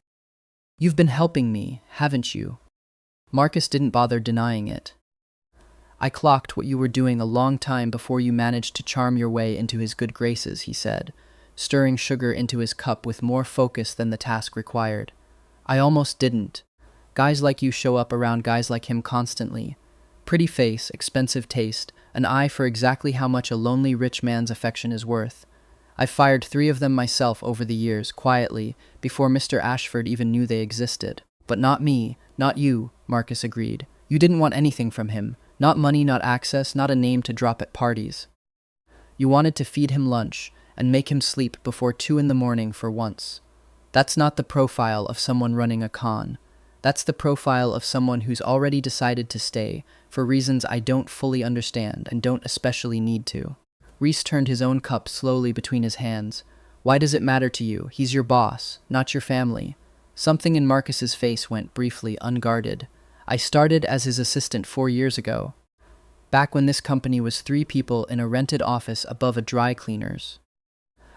Speaker 1: "You've been helping me, haven't you?" Marcus didn't bother denying it. "I clocked what you were doing a long time before you managed to charm your way into his good graces," he said. stirring sugar into his cup with more focus than the task required. I almost didn't. Guys like you show up around guys like him constantly. Pretty face, expensive taste, an eye for exactly how much a lonely rich man's affection is worth. I've fired 3 of them myself over the years, quietly, before Mr. Ashford even knew they existed. But not me, not you, Marcus agreed. You didn't want anything from him. Not money, not access, not a name to drop at parties. You wanted to feed him lunch and make him sleep before 2 in the morning for once. That's not the profile of someone running a con. That's the profile of someone who's already decided to stay, for reasons I don't fully understand and don't especially need to. Reese turned his own cup slowly between his hands. Why does it matter to you? He's your boss, not your family. Something in Marcus's face went briefly unguarded. I started as his assistant 4 years ago, back when this company was 3 people in a rented office above a dry cleaner's.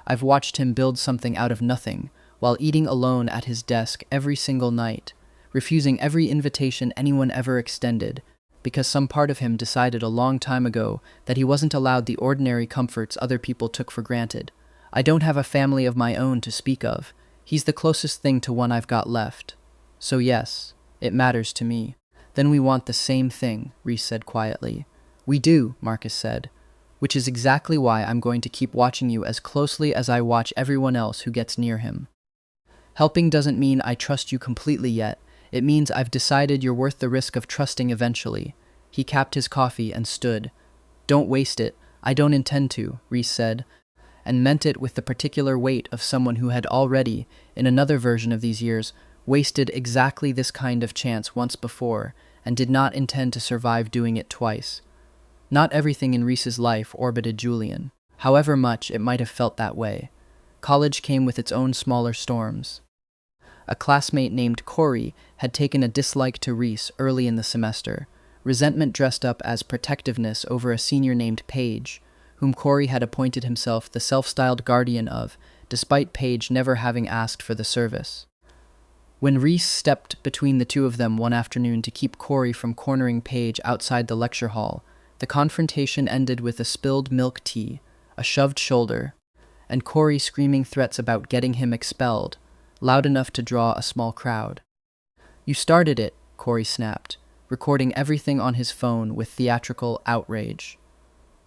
Speaker 1: I've watched him build something out of nothing, while eating alone at his desk every single night, refusing every invitation anyone ever extended, because some part of him decided a long time ago that he wasn't allowed the ordinary comforts other people took for granted. I don't have a family of my own to speak of. He's the closest thing to one I've got left. So yes, it matters to me. Then we want the same thing, Reese said quietly. We do, Marcus said, which is exactly why I'm going to keep watching you as closely as I watch everyone else who gets near him. Helping doesn't mean I trust you completely yet. It means I've decided you're worth the risk of trusting eventually. He capped his coffee and stood. Don't waste it. I don't intend to, Reese said, and meant it with the particular weight of someone who had already, in another version of these years, wasted exactly this kind of chance once before, and did not intend to survive doing it twice. Not everything in Reese's life orbited Julian, however much it might have felt that way. College came with its own smaller storms. A classmate named Corey had taken a dislike to Reese early in the semester, resentment dressed up as protectiveness over a senior named Paige, whom Corey had appointed himself the self-styled guardian of, despite Paige never having asked for the service. When Reese stepped between the two of them one afternoon to keep Corey from cornering Paige outside the lecture hall, the confrontation ended with a spilled milk tea, a shoved shoulder, and Corey screaming threats about getting him expelled, loud enough to draw a small crowd. You started it, Corey snapped, recording everything on his phone with theatrical outrage.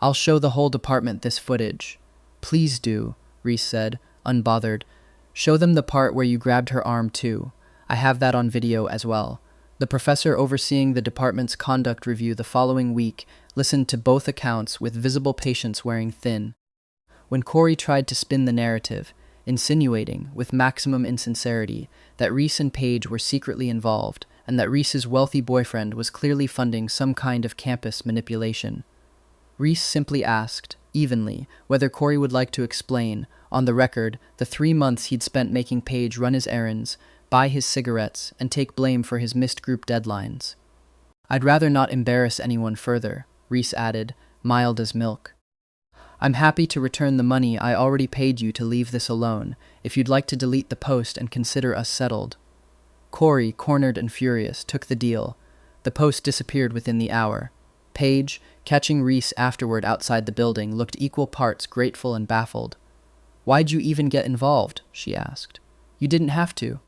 Speaker 1: I'll show the whole department this footage. Please do, Reese said, unbothered. Show them the part where you grabbed her arm too. I have that on video as well. The professor overseeing the department's conduct review the following week listened to both accounts with visible patience wearing thin. When Corey tried to spin the narrative, insinuating, with maximum insincerity, that Reese and Paige were secretly involved, and that Reese's wealthy boyfriend was clearly funding some kind of campus manipulation, Reese simply asked, evenly, whether Corey would like to explain, on the record, the 3 months he'd spent making Paige run his errands, buy his cigarettes, and take blame for his missed group deadlines. I'd rather not embarrass anyone further, Reese added, mild as milk. I'm happy to return the money I already paid you to leave this alone, if you'd like to delete the post and consider us settled. Corey, cornered and furious, took the deal. The post disappeared within the hour. Paige, catching Reese afterward outside the building, looked equal parts grateful and baffled. Why'd you even get involved? She asked. You didn't have to.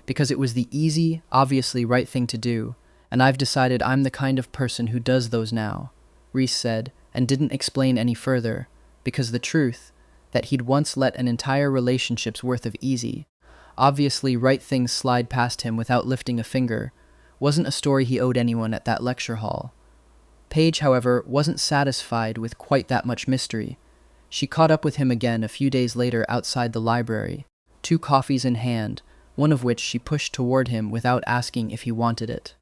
Speaker 1: Because it was the easy, obviously right thing to do, and I've decided I'm the kind of person who does those now, Reese said, and didn't explain any further, because the truth, that he'd once let an entire relationship's worth of easy, obviously right things slide past him without lifting a finger, wasn't a story he owed anyone at that lecture hall. Paige, however, wasn't satisfied with quite that much mystery. She caught up with him again a few days later outside the library, 2 coffees in hand, one of which she pushed toward him without asking if he wanted it.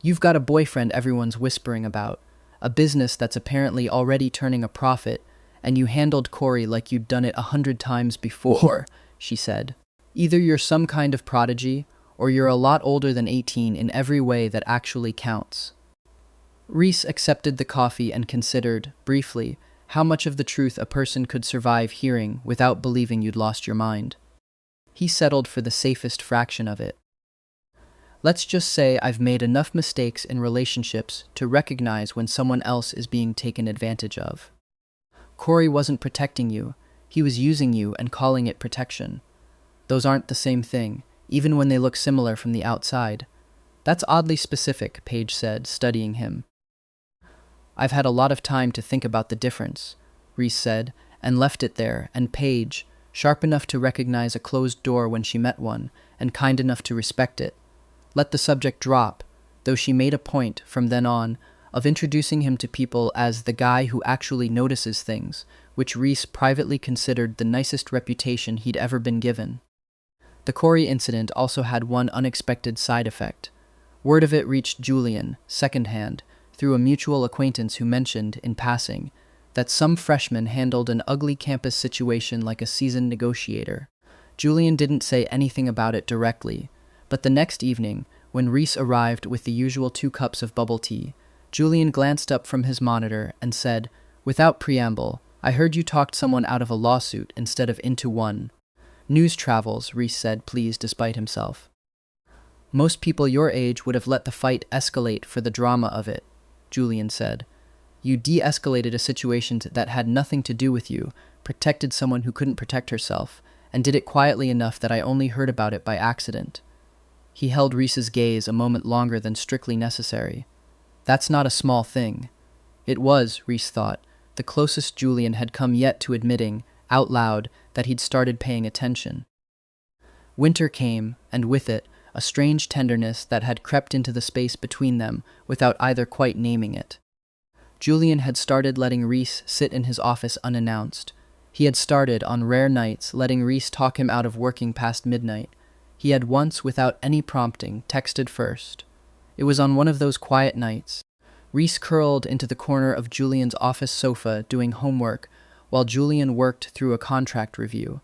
Speaker 1: You've got a boyfriend everyone's whispering about, a business that's apparently already turning a profit, and you handled Corey like you'd done it 100 times before, she said. Either you're some kind of prodigy, or you're a lot older than 18 in every way that actually counts. Reese accepted the coffee and considered, briefly, how much of the truth a person could survive hearing without believing you'd lost your mind. He settled for the safest fraction of it. Let's just say I've made enough mistakes in relationships to recognize when someone else is being taken advantage of. Corey wasn't protecting you. He was using you and calling it protection. Those aren't the same thing, even when they look similar from the outside. That's oddly specific, Paige said, studying him. I've had a lot of time to think about the difference, Reese said, and left it there, and Paige, sharp enough to recognize a closed door when she met one, and kind enough to respect it, let the subject drop, though she made a point, from then on, of introducing him to people as the guy who actually notices things, which Reese privately considered the nicest reputation he'd ever been given. The Corey incident also had one unexpected side effect. Word of it reached Julian, secondhand, through a mutual acquaintance who mentioned, in passing, that some freshman handled an ugly campus situation like a seasoned negotiator. Julian didn't say anything about it directly, but the next evening, when Reese arrived with the usual 2 cups of bubble tea, Julian glanced up from his monitor and said, without preamble, I heard you talked someone out of a lawsuit instead of into one. News travels, Reese said, pleased despite himself. Most people your age would have let the fight escalate for the drama of it, Julian said. You de-escalated a situation that had nothing to do with you, protected someone who couldn't protect herself, and did it quietly enough that I only heard about it by accident. He held Reese's gaze a moment longer than strictly necessary. That's not a small thing. It was, Reese thought, the closest Julian had come yet to admitting, out loud, that he'd started paying attention. Winter came, and with it, a strange tenderness that had crept into the space between them without either quite naming it. Julian had started letting Reese sit in his office unannounced. He had started, on rare nights, letting Reese talk him out of working past midnight. He had once, without any prompting, texted first. It was on one of those quiet nights. Reese curled into the corner of Julian's office sofa doing homework while Julian worked through a contract review,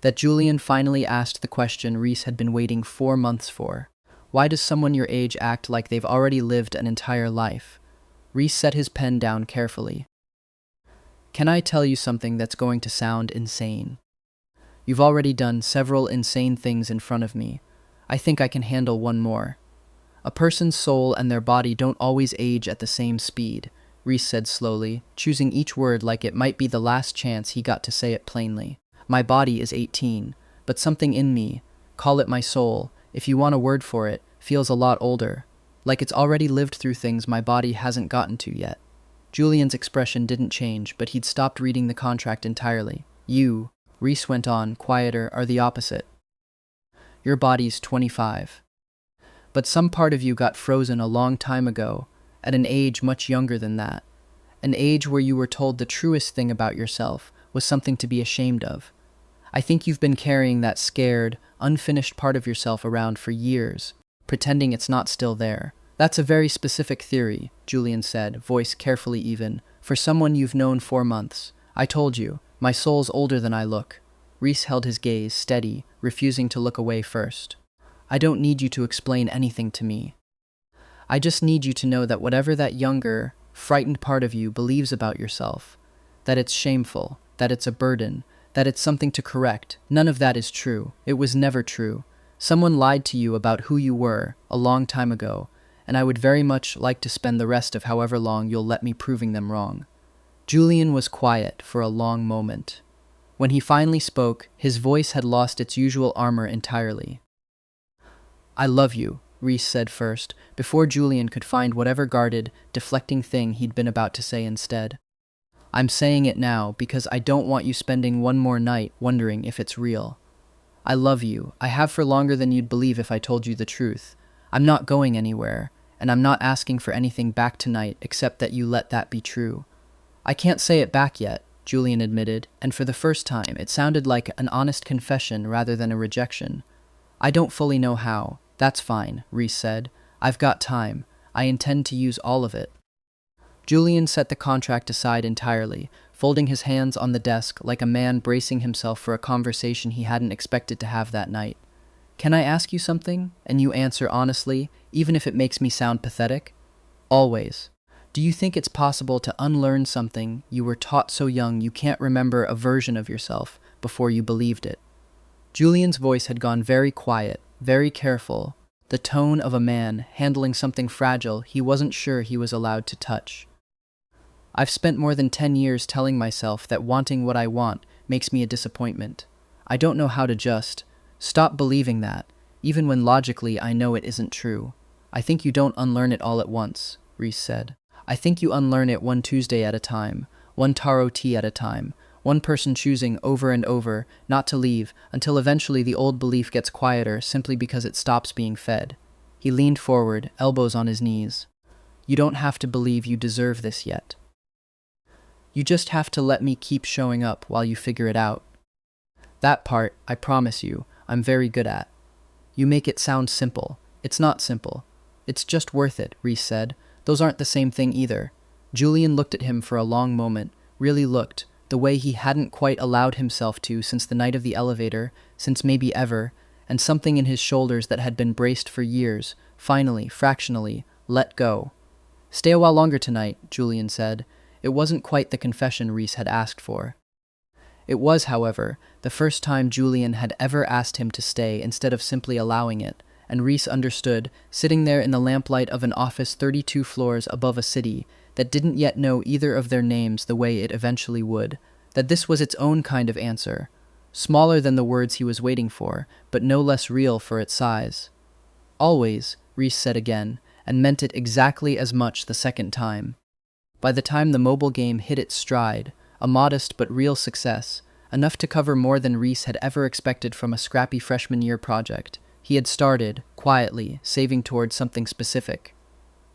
Speaker 1: that Julian finally asked the question Reese had been waiting 4 months for. Why does someone your age act like they've already lived an entire life? Reese set his pen down carefully. Can I tell you something that's going to sound insane? You've already done several insane things in front of me. I think I can handle one more. A person's soul and their body don't always age at the same speed, Reese said slowly, choosing each word like it might be the last chance he got to say it plainly. My body is 18, but something in me, call it my soul, if you want a word for it, feels a lot older, like it's already lived through things my body hasn't gotten to yet. Julian's expression didn't change, but he'd stopped reading the contract entirely. You, Reese went on, quieter, are the opposite. Your body's 25. But some part of you got frozen a long time ago, at an age much younger than that. An age where you were told the truest thing about yourself was something to be ashamed of. I think you've been carrying that scared, unfinished part of yourself around for years, pretending it's not still there. That's a very specific theory, Julian said, voice carefully even, for someone you've known 4 months. I told you, my soul's older than I look. Reese held his gaze steady, refusing to look away first. I don't need you to explain anything to me. I just need you to know that whatever that younger, frightened part of you believes about yourself, that it's shameful, that it's a burden, that it's something to correct, none of that is true. It was never true. Someone lied to you about who you were, a long time ago, and I would very much like to spend the rest of however long you'll let me proving them wrong. Julian was quiet for a long moment. When he finally spoke, his voice had lost its usual armor entirely. I love you, Reese said first, before Julian could find whatever guarded, deflecting thing he'd been about to say instead. I'm saying it now because I don't want you spending one more night wondering if it's real. I love you. I have for longer than you'd believe if I told you the truth. I'm not going anywhere, and I'm not asking for anything back tonight except that you let that be true. I can't say it back yet, Julian admitted, and for the first time it sounded like an honest confession rather than a rejection. I don't fully know how. That's fine, Reese said. I've got time. I intend to use all of it. Julian set the contract aside entirely, folding his hands on the desk like a man bracing himself for a conversation he hadn't expected to have that night. Can I ask you something, and you answer honestly, even if it makes me sound pathetic? Always. Do you think it's possible to unlearn something you were taught so young you can't remember a version of yourself before you believed it? Julian's voice had gone very quiet, very careful, the tone of a man handling something fragile he wasn't sure he was allowed to touch. I've spent more than 10 years telling myself that wanting what I want makes me a disappointment. I don't know how to just stop believing that, even when logically I know it isn't true. I think you don't unlearn it all at once, Reese said. I think you unlearn it one Tuesday at a time, one taro tea at a time, one person choosing over and over not to leave until eventually the old belief gets quieter simply because it stops being fed. He leaned forward, elbows on his knees. You don't have to believe you deserve this yet. You just have to let me keep showing up while you figure it out. That part, I promise you, I'm very good at. You make it sound simple. It's not simple. It's just worth it, Reese said. Those aren't the same thing either. Julian looked at him for a long moment, really looked, the way he hadn't quite allowed himself to since the night of the elevator, since maybe ever, and something in his shoulders that had been braced for years, finally, fractionally, let go. Stay a while longer tonight, Julian said. It wasn't quite the confession Reese had asked for. It was, however, the first time Julian had ever asked him to stay instead of simply allowing it, and Reese understood, sitting there in the lamplight of an office 32 floors above a city that didn't yet know either of their names the way it eventually would, that this was its own kind of answer, smaller than the words he was waiting for, but no less real for its size. Always, Reese said again, and meant it exactly as much the second time. By the time the mobile game hit its stride, a modest but real success, enough to cover more than Reese had ever expected from a scrappy freshman year project, he had started, quietly, saving towards something specific.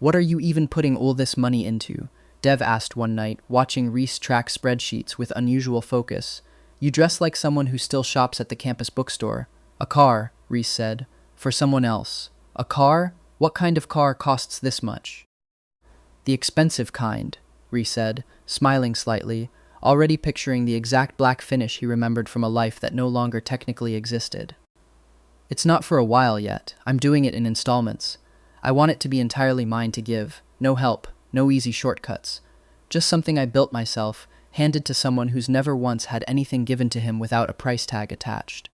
Speaker 1: What are you even putting all this money into? Dev asked one night, watching Reese track spreadsheets with unusual focus. You dress like someone who still shops at the campus bookstore. A car, Reese said. For someone else. A car? What kind of car costs this much? The expensive kind, Reese said, smiling slightly, already picturing the exact black finish he remembered from a life that no longer technically existed. It's not for a while yet. I'm doing it in installments. I want it to be entirely mine to give. No help, no easy shortcuts. Just something I built myself, handed to someone who's never once had anything given to him without a price tag attached.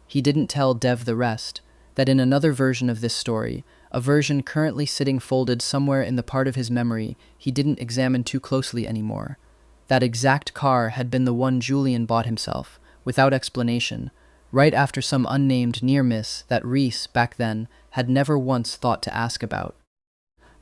Speaker 1: He didn't tell Dev the rest, that in another version of this story, a version currently sitting folded somewhere in the part of his memory he didn't examine too closely anymore. That exact car had been the one Julian bought himself, without explanation, right after some unnamed near-miss that Reese, back then, had never once thought to ask about.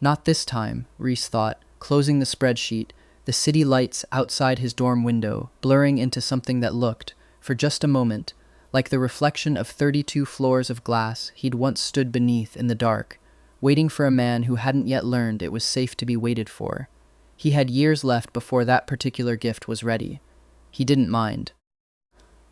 Speaker 1: Not this time, Reese thought, closing the spreadsheet, the city lights outside his dorm window blurring into something that looked, for just a moment, like the reflection of 32 floors of glass he'd once stood beneath in the dark, waiting for a man who hadn't yet learned it was safe to be waited for. He had years left before that particular gift was ready. He didn't mind.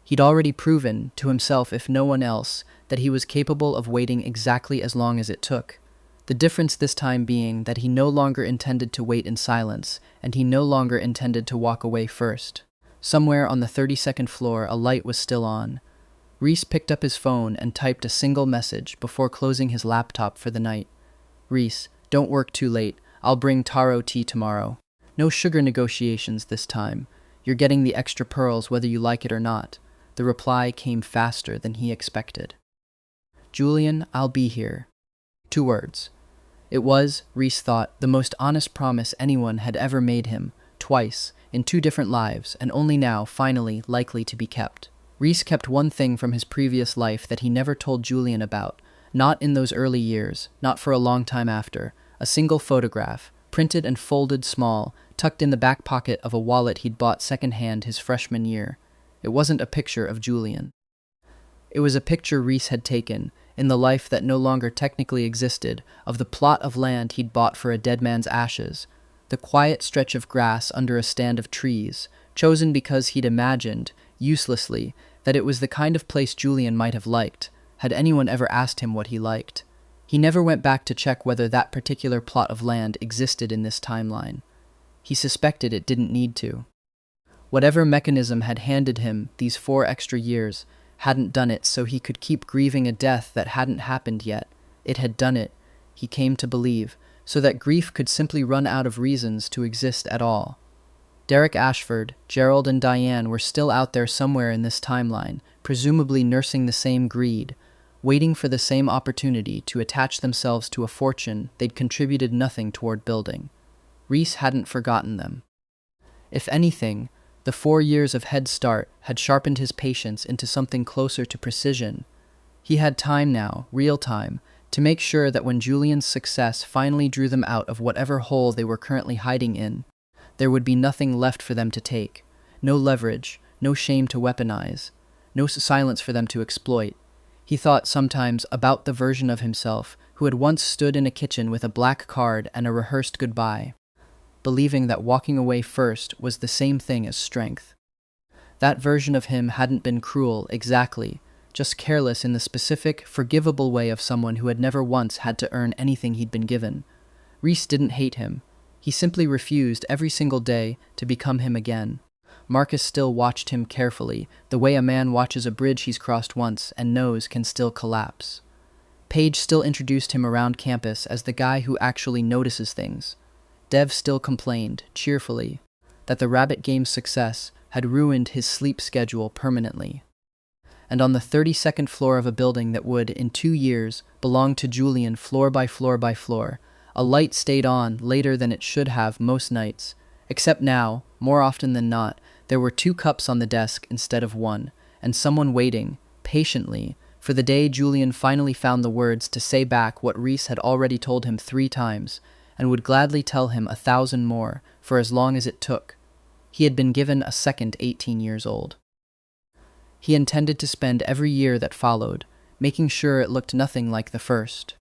Speaker 1: He'd already proven, to himself if no one else, that he was capable of waiting exactly as long as it took. The difference this time being that he no longer intended to wait in silence, and he no longer intended to walk away first. Somewhere on the 32nd floor, a light was still on. Reese picked up his phone and typed a single message before closing his laptop for the night. Reese, don't work too late. I'll bring taro tea tomorrow. No sugar negotiations this time. You're getting the extra pearls whether you like it or not. The reply came faster than he expected. Julian, I'll be here. 2 words. It was, Reese thought, the most honest promise anyone had ever made him, twice, in 2 different lives, and only now, finally, likely to be kept. Reese kept one thing from his previous life that he never told Julian about, not in those early years, not for a long time after, a single photograph, printed and folded small, tucked in the back pocket of a wallet he'd bought secondhand his freshman year. It wasn't a picture of Julian. It was a picture Reese had taken, in the life that no longer technically existed, of the plot of land he'd bought for a dead man's ashes, the quiet stretch of grass under a stand of trees, chosen because he'd imagined, uselessly, that it was the kind of place Julian might have liked, had anyone ever asked him what he liked. He never went back to check whether that particular plot of land existed in this timeline. He suspected it didn't need to. Whatever mechanism had handed him these 4 extra years hadn't done it so he could keep grieving a death that hadn't happened yet. It had done it, he came to believe, so that grief could simply run out of reasons to exist at all. Derek Ashford, Gerald, and Diane were still out there somewhere in this timeline, presumably nursing the same greed, waiting for the same opportunity to attach themselves to a fortune they'd contributed nothing toward building. Reese hadn't forgotten them. If anything, The 4 years of head start had sharpened his patience into something closer to precision. He had time now, real time, to make sure that when Julian's success finally drew them out of whatever hole they were currently hiding in, there would be nothing left for them to take. No leverage, no shame to weaponize, no silence for them to exploit. He thought sometimes about the version of himself who had once stood in a kitchen with a black card and a rehearsed goodbye, believing that walking away first was the same thing as strength. That version of him hadn't been cruel, exactly, just careless in the specific, forgivable way of someone who had never once had to earn anything he'd been given. Reese didn't hate him. He simply refused every single day to become him again. Marcus still watched him carefully, the way a man watches a bridge he's crossed once and knows can still collapse. Paige still introduced him around campus as the guy who actually notices things. Dev still complained, cheerfully, that the rabbit game's success had ruined his sleep schedule permanently. And on the 32nd floor of a building that would, in 2 years, belong to Julian floor by floor by floor, a light stayed on later than it should have most nights, except now, more often than not, there were 2 cups on the desk instead of 1, and someone waiting, patiently, for the day Julian finally found the words to say back what Reese had already told him 3 times, and would gladly tell him 1,000 more, for as long as it took. He had been given a second 18 years old. He intended to spend every year that followed, making sure it looked nothing like the first.